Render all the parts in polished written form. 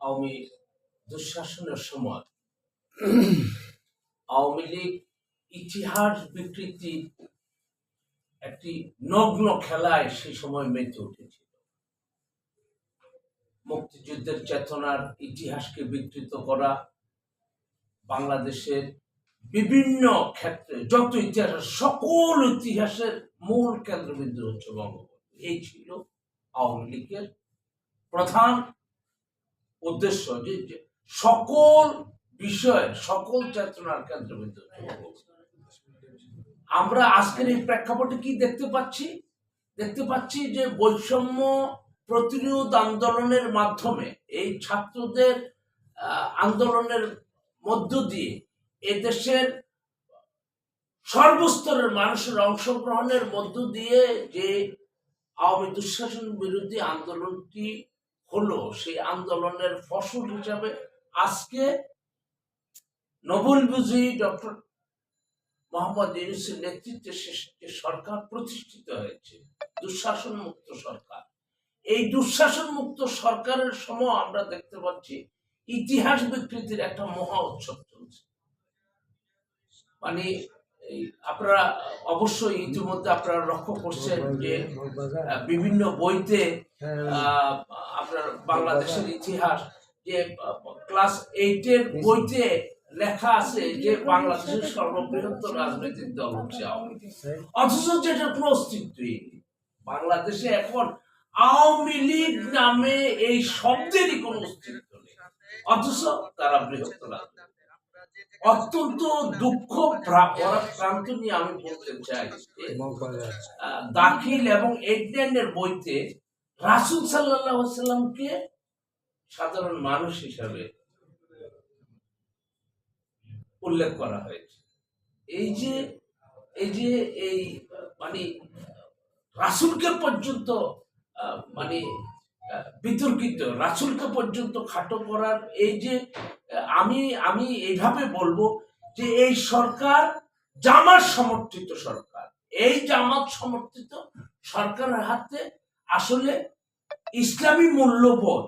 আওয়ামী দুঃশাসনের সময় আওয়ামী লীগ ইতিহাস বিকৃতি একটি নগ্ন খেলায় সেই সময় মেতে উঠেছিল। মুক্তিযুদ্ধের চেতনার ইতিহাসকে বিকৃত করা, বাংলাদেশের বিভিন্ন ক্ষেত্রে যত ইতিহাস, সকল ইতিহাসের মূল কেন্দ্রবিন্দু হচ্ছে বঙ্গবন্ধু। এই ছিল আওয়ামী লীগের প্রধান উদ্দেশ্য, যে সকল বিষয়, সকল চেতনার কেন্দ্রবিন্দু। আমরা আজকের এই প্রেক্ষাপটে কি দেখতে পাচ্ছি যে বৈষম্য প্রতিরোধ আন্দোলনের মাধ্যমে, এই ছাত্রদের আন্দোলনের মধ্য দিয়ে এদেশের সর্বস্তরের মানুষের অংশগ্রহণের মধ্য দিয়ে যে আওয়ামী দুঃশাসন বিরোধী আন্দোলনটি হলো, সেই আন্দোলনের ফসল হিসাবে আজকে নোবেল বিজয়ী ডক্টর মোহাম্মদ ইউনূসের নেতৃত্বে যে সরকার প্রতিষ্ঠিত হয়েছে, দুঃশাসন মুক্ত সরকার। এই দুঃশাসন মুক্ত সরকারের সময় আমরা দেখতে পাচ্ছি ইতিহাস বিকৃতির একটা মহা উৎসব চলছে। মানে আপনারা অবশ্যই ইতিমধ্যে আপনারা লক্ষ্য করছেন যে বিভিন্ন বইতে আপনার বাংলাদেশের ইতিহাস, যে ক্লাস 8 এর বইতে লেখা আছে যে বাংলাদেশের সর্ববৃহৎ রাজনৈতিক দল হচ্ছে আওয়ামী লীগ, অথচ যেটার কোনো অস্তিত্বই নেই। বাংলাদেশে এখন আওয়ামী লীগ নামে এই শব্দেরই কোনো অস্তিত্ব নেই, অথচ তারা বৃহত্তর রাজনীতি। অত্যন্ত দুঃখ প্রান্ত নিয়ে আমি বলতে চাই, দাখিল এবং এডনানের বইতে রাসূল সাল্লাল্লাহু আলাইহি ওয়াসাল্লামকে সাধারণ মানুষ হিসাবে উল্লেখ করা হয়েছে। এই মানে রাসূলকে পর্যন্ত মানে বিতর্কিত, রাসূলকে পর্যন্ত খাটো করার, এই যে আমি এইভাবে বলবো যে এই সরকার জামাত সমর্থিত সরকার। এই জামাত সমর্থিত সরকারের হাতে আসলে ইসলামী মূল্যবোধ,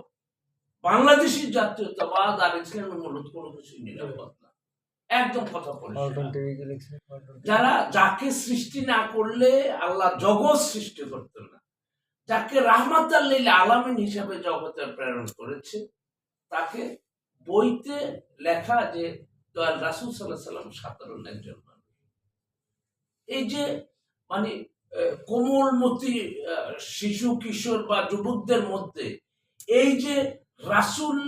বাংলাদেশি জাতীয়তাবাদ আর ইসলামী মূল্যবোধ কোনো কিছুই নিরাপদ না। একদম কথা পরিষ্কার। যাকে সৃষ্টি না করলে আল্লাহ জগৎ সৃষ্টি করতেন না, যাকে রাহমাতাল লিল আলামিন হিসাবে জগতে প্রেরণ করেছে, তাকে বইতে লেখা যে দয়াল রাসূল সাল্লাল্লাহু আলাইহি ওয়াসাল্লাম সাধারণ একজন মানুষ। এই যে মানে কোমলমতি শিশু কিশোর বা যুবকদের মধ্যে এই যে রাসূল,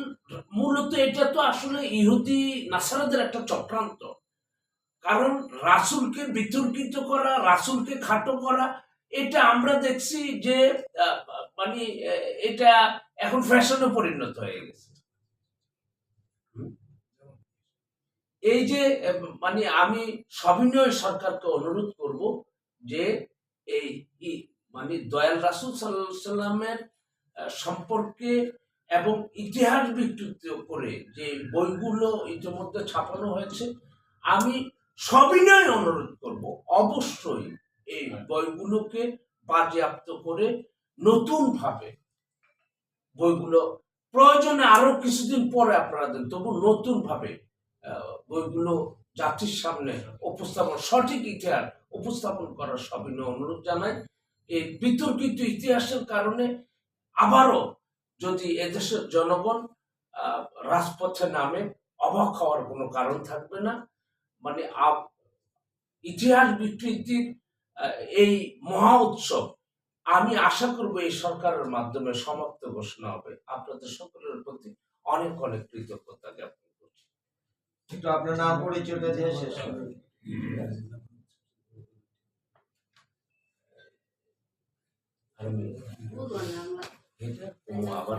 মূলত এটা তো আসলে ইহুদি নাসারাদের একটা চক্রান্ত। কারণ রাসূলকে বিতর্কিত করা, রাসূলকে খাটো করা, এটা আমরা দেখছি যে মানে এটা এখন ফ্যাশনে পরিণত হয়ে গেছে। এই যে মানে আমি সবিনয় সরকারকে অনুরোধ করব যে এই মানে দয়াল রাসূল সাল্লাল্লাহু আলাইহি ওয়াসাল্লামের সম্পর্কে এবং ইতিহাস বিকৃত করে যে বইগুলো ইতিমধ্যে ছাপানো হয়েছে, আমি সবিনয় অনুরোধ করব অবশ্যই এই বইগুলোকে বাজেয়াপ্ত করে নতুন ভাবে বইগুলো, প্রয়োজনে আরো কিছুদিন পরে আপনারা দেন, তবু নতুন ভাবে বইগুলো জাতির সামনে উপস্থাপন, সঠিক ইতিহাস উপস্থাপন করার সবিনয় অনুরোধ জানাই। এই বিতর্কিত ইতিহাসের কারণে আবারও যদি এদেশের জনগণ রাজপথে নামে, অবাক হওয়ার কোনো কারণ থাকবে না। মানে ইতিহাস বিকৃতির এই মহা উৎসব আমি আশা করব এই সরকারের মাধ্যমে সমাপ্ত ঘোষণা হবে। আপনাদের সকলের প্রতি অনেক অনেক কৃতজ্ঞতা জ্ঞাপন করছি। একটু আপনার নাম পরিচয়টা দিয়ে শেষ করুন। আবার